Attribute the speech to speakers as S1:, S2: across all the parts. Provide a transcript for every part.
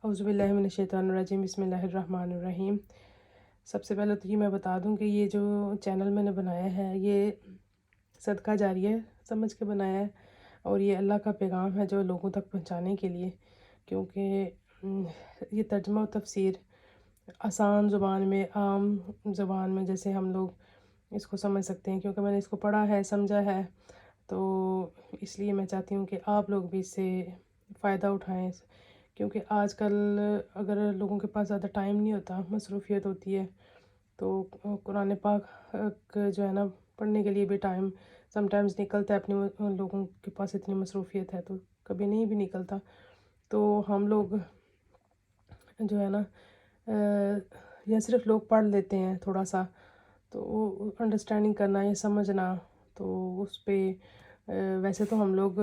S1: اعوذ باللہ من الشیطان الرجیم بسم اللہ الرحمن الرحیم۔ سب سے پہلے تو یہ میں بتا دوں کہ یہ جو چینل میں نے بنایا ہے یہ صدقہ جاریہ سمجھ کے بنایا ہے، اور یہ اللہ کا پیغام ہے جو لوگوں تک پہنچانے کے لیے، کیونکہ یہ ترجمہ و تفسیر آسان زبان میں، عام زبان میں جیسے ہم لوگ اس کو سمجھ سکتے ہیں، کیونکہ میں نے اس کو پڑھا ہے، سمجھا ہے، تو اس لیے میں چاہتی ہوں کہ آپ لوگ بھی اس سے فائدہ اٹھائیں، کیونکہ آج کل اگر لوگوں کے پاس زیادہ ٹائم نہیں ہوتا، مصروفیت ہوتی ہے، تو قرآن پاک جو ہے نا پڑھنے کے لیے بھی ٹائم سم ٹائمز نکلتا ہے، اپنے لوگوں کے پاس اتنی مصروفیت ہے تو کبھی نہیں بھی نکلتا، تو ہم لوگ جو ہے نا یا صرف لوگ پڑھ لیتے ہیں تھوڑا سا، تو انڈرسٹینڈنگ کرنا یا سمجھنا، تو اس پہ ویسے تو ہم لوگ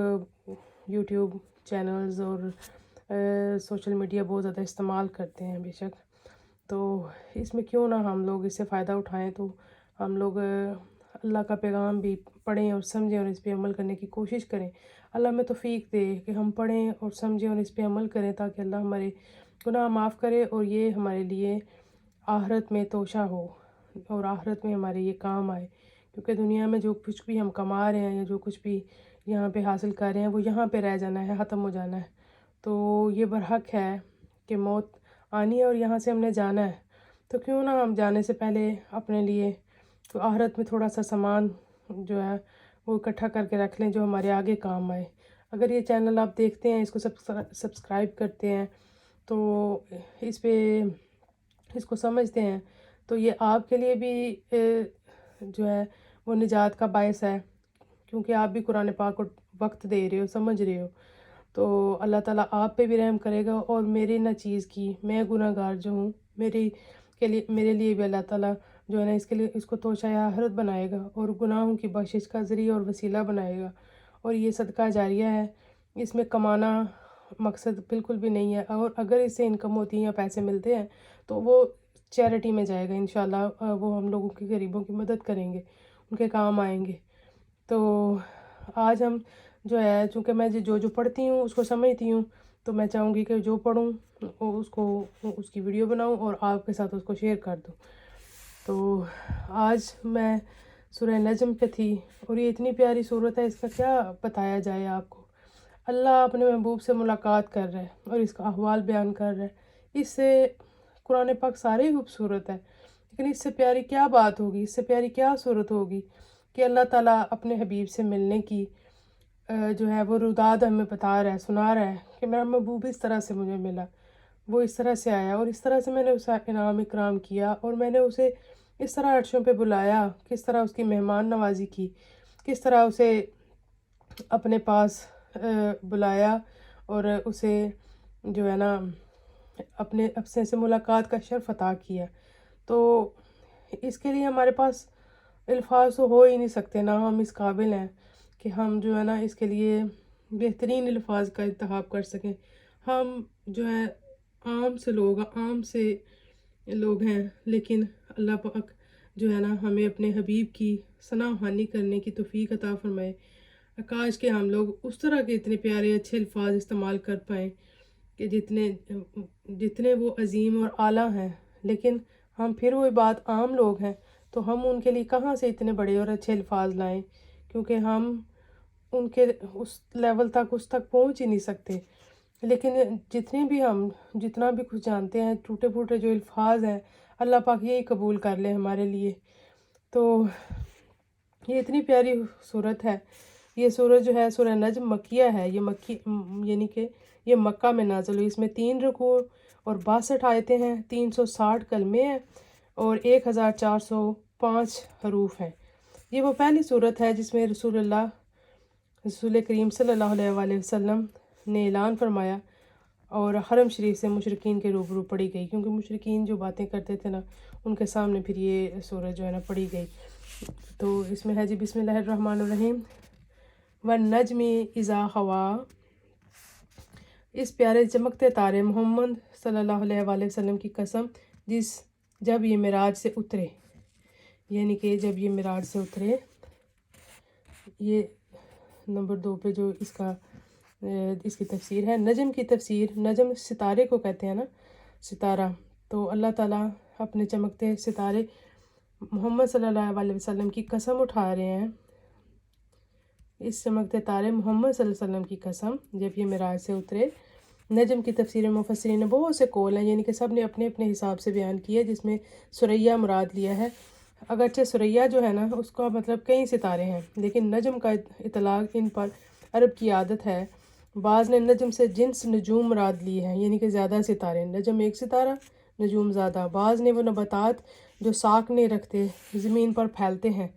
S1: یوٹیوب چینلز اور سوشل میڈیا بہت زیادہ استعمال کرتے ہیں بے شک، تو اس میں کیوں نہ ہم لوگ اس سے فائدہ اٹھائیں، تو ہم لوگ اللہ کا پیغام بھی پڑھیں اور سمجھیں اور اس پہ عمل کرنے کی کوشش کریں۔ اللہ ہمیں توفیق دے کہ ہم پڑھیں اور سمجھیں اور اس پہ عمل کریں، تاکہ اللہ ہمارے گناہ معاف کرے اور یہ ہمارے لیے آخرت میں توشہ ہو اور آخرت میں ہمارے یہ کام آئے، کیونکہ دنیا میں جو کچھ بھی ہم کما رہے ہیں یا جو کچھ بھی یہاں پہ حاصل کر رہے ہیں وہ یہاں پہ رہ جانا ہے، ختم ہو جانا ہے، تو یہ برحق ہے کہ موت آنی ہے اور یہاں سے ہم نے جانا ہے، تو کیوں نہ ہم جانے سے پہلے اپنے لیے تو آخرت میں تھوڑا سا سامان جو ہے وہ اکٹھا کر کے رکھ لیں جو ہمارے آگے کام آئے۔ اگر یہ چینل آپ دیکھتے ہیں، اس کو سبسکرائب کرتے ہیں، تو اس پہ اس کو سمجھتے ہیں، تو یہ آپ کے لیے بھی جو ہے وہ نجات کا باعث ہے، کیونکہ آپ بھی قرآن پاک کو وقت دے رہے ہو، سمجھ رہے ہو، تو اللہ تعالیٰ آپ پہ بھی رحم کرے گا، اور میری نہ چیز کی میں گناہ گار جو ہوں میرے لیے بھی اللہ تعالیٰ جو ہے نا اس کو توشہ آخرت بنائے گا اور گناہوں کی بخشش کا ذریعہ اور وسیلہ بنائے گا، اور یہ صدقہ جاریہ ہے، اس میں کمانا مقصد بالکل بھی نہیں ہے، اور اگر اس سے انکم ہوتی ہے یا پیسے ملتے ہیں تو وہ چیریٹی میں جائے گا انشاءاللہ، وہ ہم لوگوں کی غریبوں کی مدد کریں گے، ان کے کام آئیں گے۔ تو آج ہم جو ہے، چونکہ میں جو پڑھتی ہوں اس کو سمجھتی ہوں، تو میں چاہوں گی کہ جو پڑھوں اس کی ویڈیو بناؤں اور آپ کے ساتھ اس کو شیئر کر دوں۔ تو آج میں سورہ نجم پہ تھی، اور یہ اتنی پیاری صورت ہے، اس کا کیا بتایا جائے آپ کو۔ اللہ اپنے محبوب سے ملاقات کر رہے ہیں اور اس کا احوال بیان کر رہے ہیں، اس سے قرآن پاک سارے ہی خوبصورت ہے، لیکن اس سے پیاری کیا بات ہوگی، اس سے پیاری کیا صورت ہوگی کہ اللہ تعالیٰ اپنے حبیب سے ملنے کی جو ہے وہ روداد ہمیں بتا رہا ہے، سنا رہا ہے کہ میرا محبوب اس طرح سے مجھے ملا، وہ اس طرح سے آیا، اور اس طرح سے میں نے اسے انعام اکرام کیا، اور میں نے اسے اس طرح عرشوں پہ بلایا، کس طرح اس کی مہمان نوازی کی، کس طرح اسے اپنے پاس بلایا، اور اسے جو ہے نا اپنے سے ملاقات کا شرف عطا کیا۔ تو اس کے لیے ہمارے پاس الفاظ تو ہو ہی نہیں سکتے، نہ ہم اس قابل ہیں کہ ہم جو ہے نا اس کے لیے بہترین الفاظ کا انتخاب کر سکیں۔ ہم جو ہے عام سے لوگ ہیں، لیکن اللہ پاک جو ہے نا ہمیں اپنے حبیب کی ثنا خوانی کرنے کی توفیق عطا فرمائے۔ کاش کہ ہم لوگ اس طرح کے اتنے پیارے اچھے الفاظ استعمال کر پائیں کہ جتنے وہ عظیم اور اعلیٰ ہیں، لیکن ہم پھر وہی بات، عام لوگ ہیں تو ہم ان کے لیے کہاں سے اتنے بڑے اور اچھے الفاظ لائیں، کیونکہ ہم ان کے اس لیول تک پہنچ ہی نہیں سکتے، لیکن جتنا بھی کچھ جانتے ہیں، ٹوٹے پھوٹے جو الفاظ ہیں، اللہ پاک یہی قبول کر لے ہمارے لیے۔ تو یہ اتنی پیاری صورت ہے، یہ سورج جو ہے سورہ نجم مکیہ ہے، یعنی کہ یہ مکہ میں نازل ہوئی، اس میں 3 رکوع اور 62 آیتیں ہیں، 360 کلمے ہیں اور 1405 حروف ہیں۔ یہ وہ پہلی صورت ہے جس میں رسول کریم صلی اللہ علیہ وآلہ وسلم نے اعلان فرمایا اور حرم شریف سے مشرکین کے روبرو پڑھی گئی، کیونکہ مشرکین جو باتیں کرتے تھے نا ان کے سامنے پھر یہ سورہ جو ہے نا پڑھی گئی۔ تو اس میں ہے جی بسم اللہ الرحمن الرحیم، والنجم اذا ہوا، اس پیارے چمکتے تارے محمد صلی اللہ علیہ وآلہ وسلم کی قسم جب یہ معراج سے اترے، یعنی کہ جب یہ معراج سے اترے، یہ نمبر 2 پہ جو اس کا اس کی تفسیر ہے۔ نجم کی تفسیر، نجم ستارے کو کہتے ہیں نا، ستارہ، تو اللہ تعالیٰ اپنے چمکتے ستارے محمد صلی اللہ علیہ وسلم کی قسم اٹھا رہے ہیں، اس چمکتے تارے محمد صلی اللہ علیہ وسلم کی قسم جب یہ معراج سے اترے۔ نجم کی تفسیر مفسرین نے بہت سے قول ہیں، یعنی کہ سب نے اپنے اپنے حساب سے بیان کیا، جس میں ثریا مراد لیا ہے۔ اگرچہ ثریا جو ہے نا اس کا مطلب کئی ستارے ہیں، لیکن نجم کا اطلاق ان پر عرب کی عادت ہے۔ بعض نے نجم سے جنس نجوم مراد لی ہے، یعنی کہ زیادہ ستارے، نجم ایک ستارہ، نجوم زیادہ۔ بعض نے وہ نباتات جو ساکھ نہیں رکھتے، زمین پر پھیلتے ہیں۔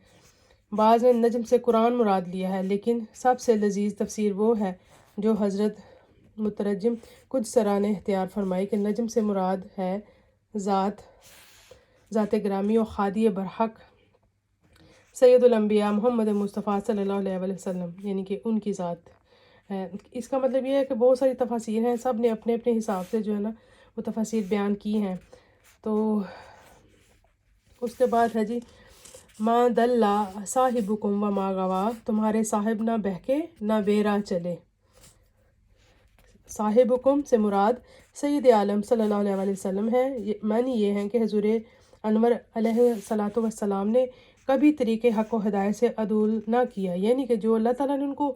S1: بعض نے نجم سے قرآن مراد لیا ہے، لیکن سب سے لذیذ تفسیر وہ ہے جو حضرت مترجم قدسرہ نے اختیار فرمائی کہ نجم سے مراد ہے ذات گرامی و خادی برحق سید الانبیاء محمد مصطفیٰ صلی اللہ علیہ وسلم، یعنی کہ ان کی ذات ہے۔ اس کا مطلب یہ ہے کہ بہت ساری تفاسیر ہیں، سب نے اپنے اپنے حساب سے جو ہے نا وہ تفاسیر بیان کی ہیں۔ تو اس کے بعد ہے جی ما دلّا صاحبکم و ما غوا، تمہارے صاحب نہ بہکے نہ بے راہ چلے۔ صاحبکم سے مراد سید عالم صلی اللہ علیہ وسلم ہے۔ معنی یہ ہے کہ حضور انور علیہ السلام نے کبھی طریق حق و ہدایت سے عدول نہ کیا، یعنی کہ جو اللہ تعالیٰ نے ان کو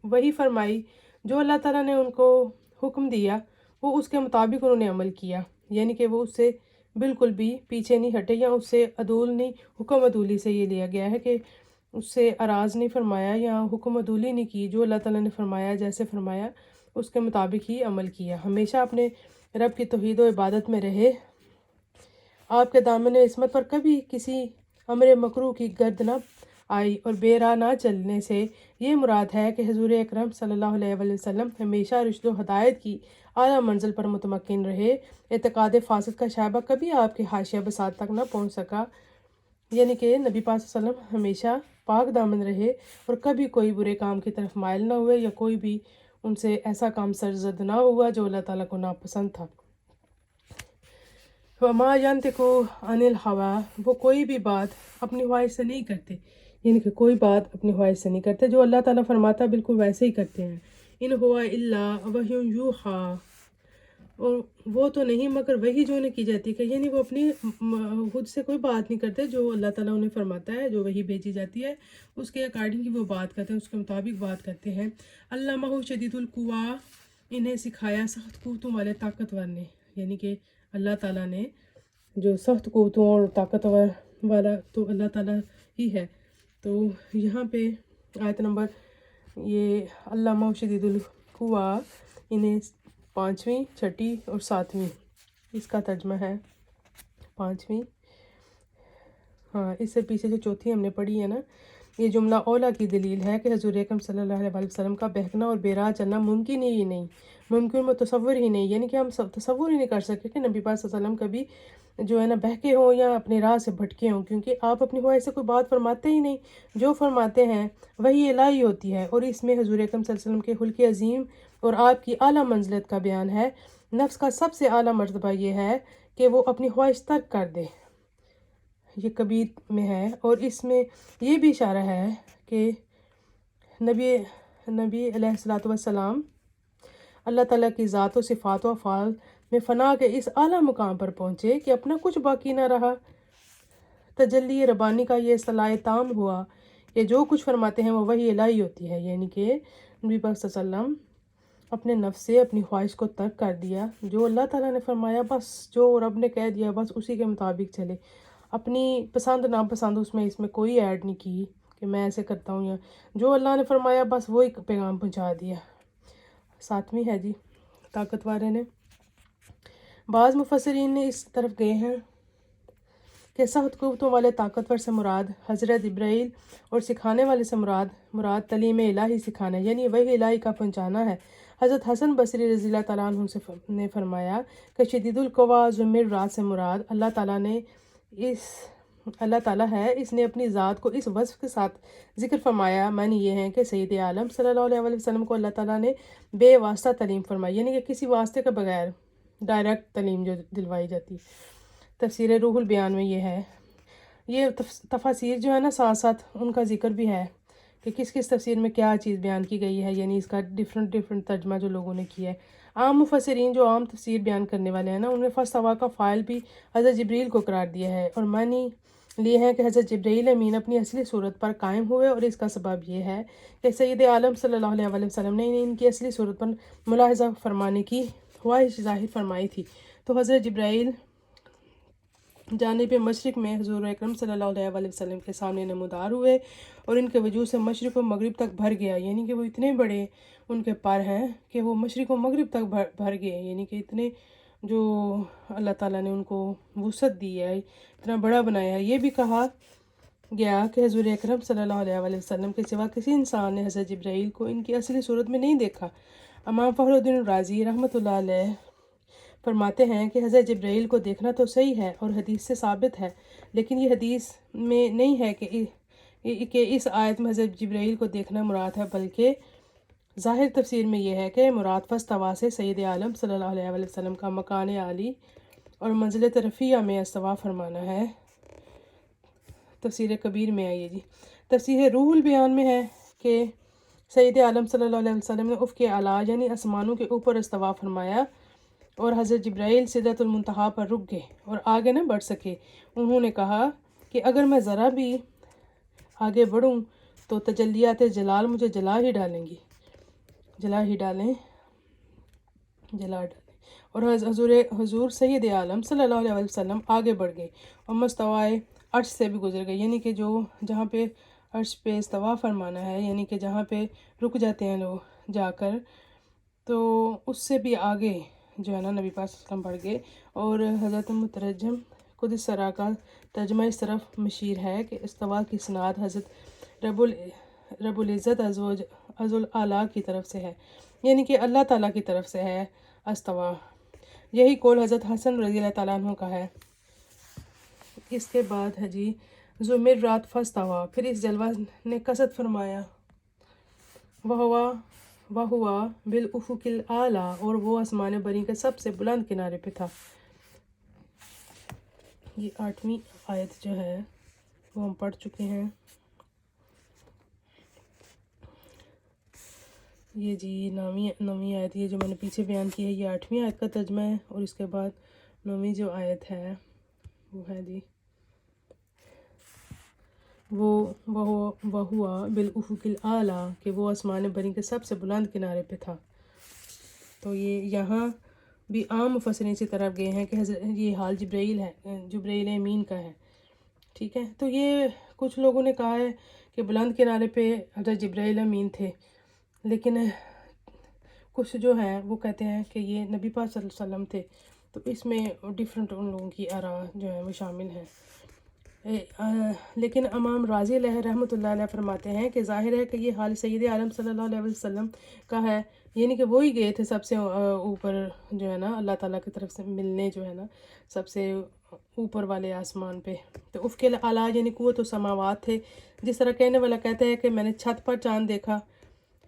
S1: وحی فرمائی، جو اللہ تعالیٰ نے ان کو حکم دیا، وہ اس کے مطابق انہوں نے عمل کیا، یعنی کہ وہ اس سے بالکل بھی پیچھے نہیں ہٹے یا اس سے عدول نہیں۔ حکم عدولی سے یہ لیا گیا ہے کہ اس سے اراض نہیں فرمایا یا حکم عدولی نہیں کی، جو اللہ تعالیٰ نے فرمایا، جیسے فرمایا اس کے مطابق ہی عمل کیا، ہمیشہ اپنے رب کی توحید و عبادت میں رہے۔ آپ کے دامن عصمت پر کبھی کسی امر مکروہ کی گرد نہ آئی، اور بے راہ نہ چلنے سے یہ مراد ہے کہ حضور اکرم صلی اللہ علیہ وسلم ہمیشہ رشد و ہدایت کی اعلیٰ منزل پر متمکن رہے۔ اعتقاد فاسد کا شائبہ کبھی آپ کے حاشیہ بساط تک نہ پہنچ سکا، یعنی کہ نبی پاک صلی اللہ علیہ وسلم ہمیشہ پاک دامن رہے اور کبھی کوئی برے کام کی طرف مائل نہ ہوئے، یا کوئی بھی ان سے ایسا کام سرزد نہ ہوا جو اللہ تعالیٰ کو ناپسند تھا۔ وما ینطق عن الہویٰ، وہ کوئی بھی بات اپنی خواہش سے نہیں کرتے، یعنی کہ کوئی بات اپنی خواہش سے نہیں کرتے، جو اللہ تعالیٰ فرماتا بالکل ویسے ہی کرتے ہیں۔ ان ہوا الا وحی یوحیٰ، اور وہ تو نہیں مگر وہی جو انہیں کی جاتی ہے، یعنی وہ اپنی خود سے کوئی بات نہیں کرتے، جو اللہ تعالیٰ انہیں فرماتا ہے، جو وہی بھیجی جاتی ہے اس کے اکارڈنگ ہی وہ بات کرتے ہیں، اس کے مطابق بات کرتے ہیں۔ علمہ شدید القویٰ، انہیں سکھایا سخت قوتوں والے طاقتور نے، یعنی کہ اللہ تعالیٰ نے جو سخت قوتوں اور طاقتور والا تو اللہ تعالیٰ ہی ہے۔ تو یہاں پہ آیت نمبر یہ علامہ شدید القویٰ، انہیں 5ویں، 6ٹھی اور 7ویں، اس کا ترجمہ ہے 5ویں، ہاں اس سے پیچھے جو 4تھی ہم نے پڑھی ہے نا، یہ جملہ اولا کی دلیل ہے کہ حضور اکرم صلی اللہ علیہ وسلم کا بہکنا اور بے راہ چلنا ممکن ہی نہیں، ممکن میں تصور ہی نہیں، یعنی کہ ہم سب تصور ہی نہیں کر سکتے کہ نبی پاک صلی اللہ علیہ وسلم کبھی جو ہے نا بہکے ہوں یا اپنے راہ سے بھٹکے ہوں، کیونکہ آپ اپنی خواہش سے کوئی بات فرماتے ہی نہیں، جو فرماتے ہیں وہی الہی ہوتی ہے، اور اس میں حضور اکرم صلی اللہ علیہ وسلم کے خلق عظیم اور آپ کی اعلیٰ منزلت کا بیان ہے۔ نفس کا سب سے اعلیٰ مرتبہ یہ ہے کہ وہ اپنی خواہش ترک کر دے، یہ کبیر میں ہے، اور اس میں یہ بھی اشارہ ہے کہ نبی علیہ السلام اللہ تعالیٰ کی ذات و صفات و افعال میں فنا کے اس اعلیٰ مقام پر پہنچے کہ اپنا کچھ باقی نہ رہا۔ تجلی ربانی کا یہ اصطلاح تام ہوا کہ جو کچھ فرماتے ہیں وہ وہی الہی ہوتی ہے، یعنی کہ نبی پاک صلی اللہ علیہ وسلم اپنے نفس سے اپنی خواہش کو ترک کر دیا، جو اللہ تعالیٰ نے فرمایا بس، جو رب نے کہہ دیا بس اسی کے مطابق چلے، اپنی پسند ناپسند اس میں کوئی ایڈ نہیں کی کہ میں ایسے کرتا ہوں، یا جو اللہ نے فرمایا بس وہی پیغام پہنچا دیا۔ 7ویں ہے جی طاقتور نے، بعض مفسرین نے اس طرف گئے ہیں کہ سخت قوتوں والے طاقتور سے مراد حضرت جبرائیل اور سکھانے والے سے مراد تعلیم الہی سکھانا، یعنی وہی الہی کا پہنچانا ہے۔ حضرت حسن بصری رضی اللہ تعالیٰ عنہ نے فرمایا کہ شدید القویٰ ضمیر رات سے مراد اللہ تعالیٰ ہے، اس نے اپنی ذات کو اس وصف کے ساتھ ذکر فرمایا۔ معنی یہ ہے کہ سید عالم صلی اللہ علیہ وسلم کو اللہ تعالیٰ نے بے واسطہ تعلیم فرمائی، یعنی کہ کسی واسطے کے بغیر ڈائریکٹ تعلیم جو دلوائی جاتی۔ تفسیر روح البیان میں یہ ہے، یہ تفاسیر جو ہے نا ساتھ ساتھ ان کا ذکر بھی ہے کہ کس کس تفسیر میں کیا چیز بیان کی گئی ہے، یعنی اس کا ڈفرینٹ ترجمہ جو لوگوں نے کیا ہے۔ عام مفسرین جو عام تفسیر بیان کرنے والے ہیں نا، انہوں نے فاستویٰ کا فاعل بھی حضرت جبریل کو قرار دیا ہے، اور معنی لیے ہیں کہ حضرت جبرائیل امین اپنی اصلی صورت پر قائم ہوئے، اور اس کا سبب یہ ہے کہ سید عالم صلی اللہ علیہ وآلہ وسلم نے ان کی اصلی صورت پر ملاحظہ فرمانے کی خواہش ظاہر فرمائی تھی، تو حضرت جبرائیل جانب مشرق میں حضور اکرم صلی اللہ علیہ وآلہ وسلم کے سامنے نمودار ہوئے، اور ان کے وجود سے مشرق و مغرب تک بھر گیا، یعنی کہ وہ اتنے بڑے ان کے پر ہیں کہ وہ مشرق و مغرب تک بھر گئے، یعنی کہ اتنے جو اللہ تعالیٰ نے ان کو وسعت دی ہے، اتنا بڑا بنایا ہے۔ یہ بھی کہا گیا کہ حضور اکرم صلی اللہ علیہ وآلہ وسلم کے سوا کسی انسان نے حضرت جبرائیل کو ان کی اصلی صورت میں نہیں دیکھا۔ امام فخر الدین رازی رحمۃ اللہ علیہ فرماتے ہیں کہ حضرت جبرائیل کو دیکھنا تو صحیح ہے اور حدیث سے ثابت ہے، لیکن یہ حدیث میں نہیں ہے کہ اس آیت میں حضرت جبرائیل کو دیکھنا مراد ہے، بلکہ ظاہر تفسیر میں یہ ہے کہ مراد فاستویٰ سے سید عالم صلی اللہ علیہ وآلہ وسلم کا مکان عالی اور منزلت رفیع میں استواء فرمانا ہے۔ تفسیر کبیر میں آئیے جی، تفسیر روح البیان میں ہے کہ سید عالم صلی اللہ علیہ وسلم نے افق اعلیٰ یعنی آسمانوں کے اوپر استواء فرمایا، اور حضرت جبرائیل سدرۃ المنتہا پر رک گئے اور آگے نہ بڑھ سکے۔ انہوں نے کہا کہ اگر میں ذرا بھی آگے بڑھوں تو تجلیات جلال مجھے جلا ڈالیں۔ اور حضور سید عالم صلی اللہ علیہ وسلم آگے بڑھ گئے اور مستوائے عرش سے بھی گزر گئے، یعنی کہ جہاں پہ عرش پہ استواء فرمانا ہے، یعنی کہ جہاں پہ رک جاتے ہیں لوگ جا کر، تو اس سے بھی آگے جو ہے نا نبی پاک صلی اللہ علیہ وسلم بڑھ گئے۔ اور حضرت مترجم قدس سرا کا ترجمہ اس طرف مشیر ہے کہ استواء کی سند حضرت رب العزت عز الاعلیٰ کی طرف سے ہے، یعنی کہ اللہ تعالیٰ کی طرف سے ہے استواء۔ یہی قول حضرت حسن رضی اللہ تعالیٰ عنہ کا ہے۔ اس کے بعد ہے جی زمرات فاستویٰ، پھر اس جلوہ نے قصد فرمایا، وہوا بالافق الاعلیٰ، اور وہ آسمان بری کے سب سے بلند کنارے پہ تھا۔ یہ 8ویں آیت جو ہے وہ ہم پڑھ چکے ہیں۔ یہ جی 9ویں آیت، یہ جو میں نے پیچھے بیان کی ہے یہ 8ویں آیت کا ترجمہ ہے، اور اس کے بعد 9ویں جو آیت ہے وہ ہے جی وہوا بالافق الاعلیٰ، کہ وہ آسمان بری کے سب سے بلند کنارے پہ تھا۔ تو یہ یہاں بھی عام مفسرین سے طرف گئے ہیں کہ یہ حال جبرائیل امین کا ہے، ٹھیک ہے۔ تو یہ کچھ لوگوں نے کہا ہے کہ بلند کنارے پہ حضرت جبرائیل امین تھے، لیکن کچھ جو ہیں وہ کہتے ہیں کہ یہ نبی پاک صلی اللہ علیہ وسلم تھے، تو اس میں ڈیفرنٹ ان لوگوں کی آراء جو ہیں وہ شامل ہیں۔ لیکن امام راضی علیہ رحمۃ اللہ علیہ فرماتے ہیں کہ ظاہر ہے کہ یہ حال سید عالم صلی اللہ علیہ وسلم کا ہے، یعنی کہ وہی گئے تھے سب سے اوپر جو ہے نا اللہ تعالیٰ کی طرف سے ملنے، جو ہے نا سب سے اوپر والے آسمان پہ۔ تو افق الاعلیٰ یعنی قوت و سماوات تھے، جس طرح کہنے والا کہتا ہے کہ میں نے چھت پر چاند دیکھا،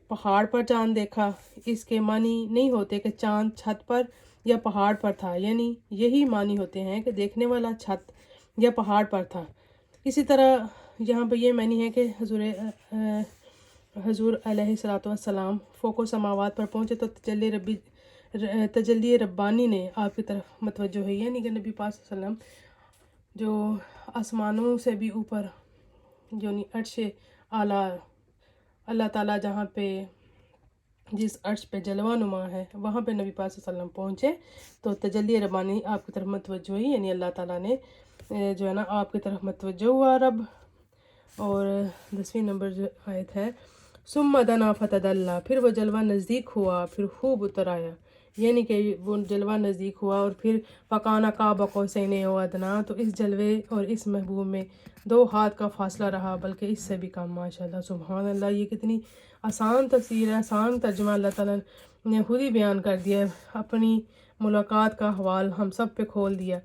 S1: پہاڑ پر چاند دیکھا، اس کے معنی نہیں ہوتے کہ چاند چھت پر یا پہاڑ پر تھا، یعنی یہی معنی ہوتے ہیں کہ دیکھنے والا چھت یا پہاڑ پر تھا۔ اسی طرح یہاں پہ یہ معنی ہے کہ حضور علیہ السلام فوق و سماوات پر پہنچے تو تجلی ربانی نے آپ کی طرف متوجہ ہوئی، یعنی کہ نبی پاک صلی اللہ علیہ وسلم جو آسمانوں سے بھی اوپر یعنی عرش اعلیٰ اللہ تعالیٰ جہاں پہ جس عرش پہ جلوہ نما ہے وہاں پہ نبی پاک صلی اللہ علیہ وسلم پہنچے تو تجلی ربانی آپ کی طرف متوجہ ہوئی، یعنی اللہ تعالیٰ نے جو ہے نا آپ کی طرف متوجہ ہوا رب۔ اور 10ویں نمبر جو آیت ہے، ثم دنا فتدلی، پھر وہ جلوہ نزدیک ہوا پھر خوب اتر آیا، یعنی کہ وہ جلوہ نزدیک ہوا اور پھر فکان قاب قوسین او ادنیٰ، تو اس جلوے اور اس محبوب میں 2 ہاتھ کا فاصلہ رہا، بلکہ اس سے بھی کم۔ ماشاءاللہ سبحان اللہ، یہ کتنی آسان تفسیر ہے، آسان ترجمہ اللہ تعالیٰ نے خود ہی بیان کر دیا ہے، اپنی ملاقات کا حوال ہم سب پہ کھول دیا۔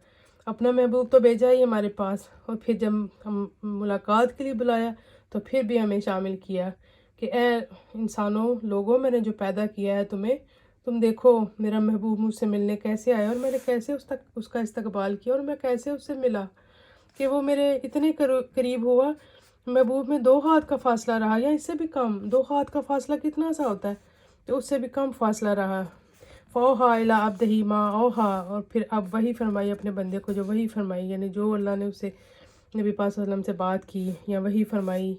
S1: اپنا محبوب تو بھیجا ہی ہمارے پاس، اور پھر جب ہم ملاقات کے لیے بلایا تو پھر بھی ہمیں شامل کیا کہ اے انسانوں، لوگوں، میں نے جو پیدا کیا ہے تم دیکھو میرا محبوب مجھ سے ملنے کیسے آیا، اور میں نے کیسے اس کا استقبال کیا، اور میں کیسے اس سے ملا کہ وہ میرے اتنے قریب ہوا محبوب میں 2 ہاتھ کا فاصلہ رہا یا اس سے بھی کم. 2 ہاتھ کا فاصلہ کتنا سا ہوتا ہے؟ تو اس سے بھی کم فاصلہ رہا. فوحا الی عبدہ ما اوحا، اور پھر اب وہی فرمائی اپنے بندے کو جو وہی فرمائی، یعنی جو اللہ نے اسے نبی پاک صلی اللہ علیہ وسلم سے بات کی یا وہی فرمائی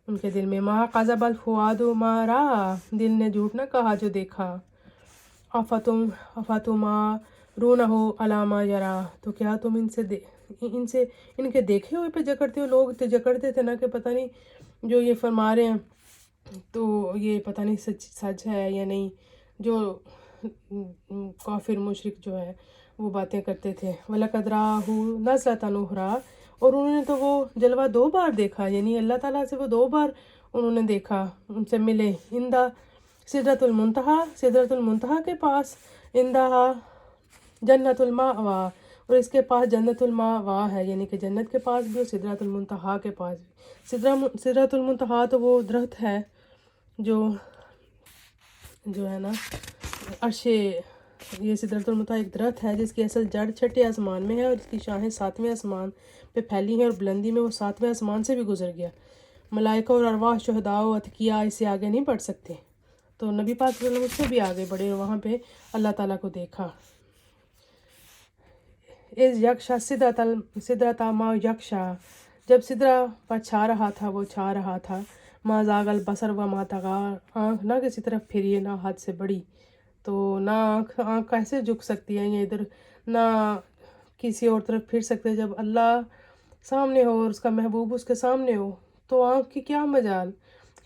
S1: ان کے دل میں. ما قذب الفؤاد ما رأى، دل نے جھوٹ نہ کہا جو دیکھا. افتمارونہ علی ما یری، تو کیا تم ان کے دیکھے ہوئے پہ جکڑتے ہو؟ لوگ تو جکڑتے تھے نا کہ پتہ نہیں جو یہ فرما رہے ہیں تو یہ پتہ نہیں سچ ہے یا نہیں. جو کافر مشرک جو ہے وہ باتیں کرتے تھے. وَلَقَدْ رَآهُ نَزْلَةً أُخْرَىٰ، اور انہوں نے تو وہ جلوہ 2 بار دیکھا، یعنی اللہ تعالیٰ سے وہ 2 بار انہوں نے دیکھا، ان سے ملے. عند سدرۃ المنتہا، سدرۃ المنتہا کے پاس. عندہا جنت المأویٰ، اور اس کے پاس جنت المأویٰ ہے، یعنی کہ جنت کے پاس بھی اور سدرۃ المنتہا کے پاس بھی. سدرۃ المنتہا تو وہ درخت ہے جو ہے نا عرش. یہ سدرۃ المنتہا ایک درخت ہے جس کی اصل جڑ 6 آسمان میں ہے اور اس کی شاخیں 7ویں آسمان پہ پھیلی ہیں، اور بلندی میں وہ 7ویں آسمان سے بھی گزر گیا. ملائکہ اور ارواح، شہداء و اتقیاء اس سے آگے نہیں بڑھ سکتے. تو نبی پاک صلی اللہ علیہ وسلم اس سے بھی آگے بڑھے اور وہاں پہ اللہ تعالیٰ کو دیکھا. از یکشا سدرۃ ما یکشا، جب سدرہ پر چھا رہا تھا وہ چھا رہا تھا. ما زاغ البصر و ما طغیٰ، آنکھ نہ کسی طرف پھری نہ حد سے بڑی. تو نہ آنکھ کیسے جھک سکتی ہے یا ادھر، نہ کسی اور طرف پھر سکتے. جب اللہ سامنے ہو اور اس کا محبوب اس کے سامنے ہو تو آنکھ کی کیا مجال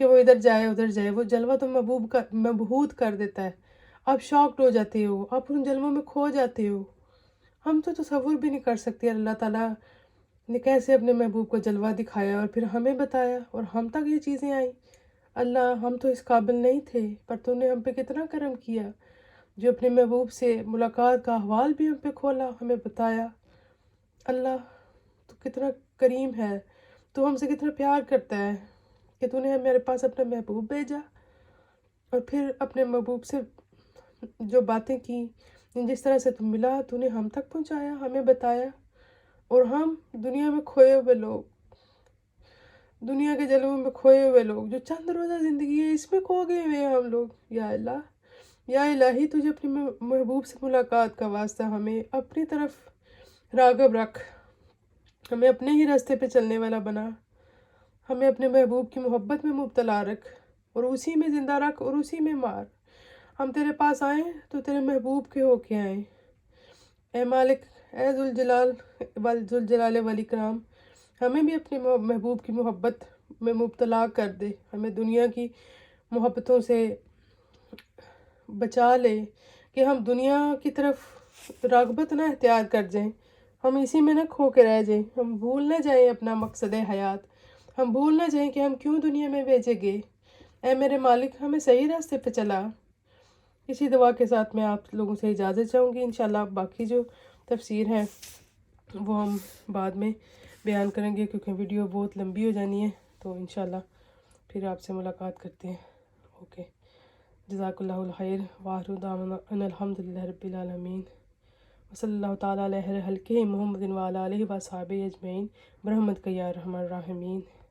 S1: کہ وہ ادھر جائے ادھر جائے. وہ جلوہ تو مبہوت کر دیتا ہے. آپ شاکڈ ہو جاتے ہو، آپ ان جلووں میں کھو جاتے ہو. ہم تو تصور بھی نہیں کر سکتے اللہ تعالیٰ نے کیسے اپنے محبوب کو جلوہ دکھایا اور پھر ہمیں بتایا اور ہم تک یہ چیزیں آئیں. اللہ ہم تو اس قابل نہیں تھے، پر تو نے ہم پہ کتنا کرم کیا جو اپنے محبوب سے ملاقات کا احوال بھی ہم پہ کھولا، ہمیں بتایا. اللہ تو کتنا کریم ہے، تو ہم سے کتنا پیار کرتا ہے کہ تو نے میرے پاس اپنا محبوب بھیجا اور پھر اپنے محبوب سے جو باتیں کی، جس طرح سے تم ملا تو نے ہم تک پہنچایا، ہمیں بتایا. اور ہم دنیا میں کھوئے ہوئے لوگ، دنیا کے جلووں میں کھوئے ہوئے لوگ، جو چند روزہ زندگی ہے اس میں کھو گئے ہوئے ہیں ہم لوگ. یا اللہ، یا الہی، تجھے اپنے محبوب سے ملاقات کا واسطہ ہمیں اپنی طرف راغب رکھ، ہمیں اپنے ہی راستے پہ چلنے والا بنا، ہمیں اپنے محبوب کی محبت میں مبتلا رکھ اور اسی میں زندہ رکھ اور اسی میں مار. ہم تیرے پاس آئیں تو تیرے محبوب کے ہو کے آئیں. اے مالک، اے ذوالجلال والاکرام، ہمیں بھی اپنے محبوب کی محبت میں مبتلا کر دے. ہمیں دنیا کی محبتوں سے بچا لے کہ ہم دنیا کی طرف رغبت نہ اختیار کر جائیں، ہم اسی میں نہ کھو کے رہ جائیں. ہم بھول نہ جائیں اپنا مقصد حیات، ہم بھول نہ جائیں کہ ہم کیوں دنیا میں بھیجے گئے. اے میرے مالک، ہمیں صحیح راستے پہ چلا. اسی دعا کے ساتھ میں آپ لوگوں سے اجازت چاہوں گی. انشاءاللہ باقی جو تفسیر ہے وہ ہم بعد میں بیان کریں گے کیونکہ ویڈیو بہت لمبی ہو جانی ہے. تو انشاءاللہ پھر آپ سے ملاقات کرتے ہیں. اوکے، جزاک اللہ الخیر، وآخر دعوانا ان الحمد للہ رب العالمین، وصلی اللہ تعالیٰ علیہ خلقہ محمد وعلی آلہ وصحبہ اجمعین برحمتک یا ارحم الراحمین.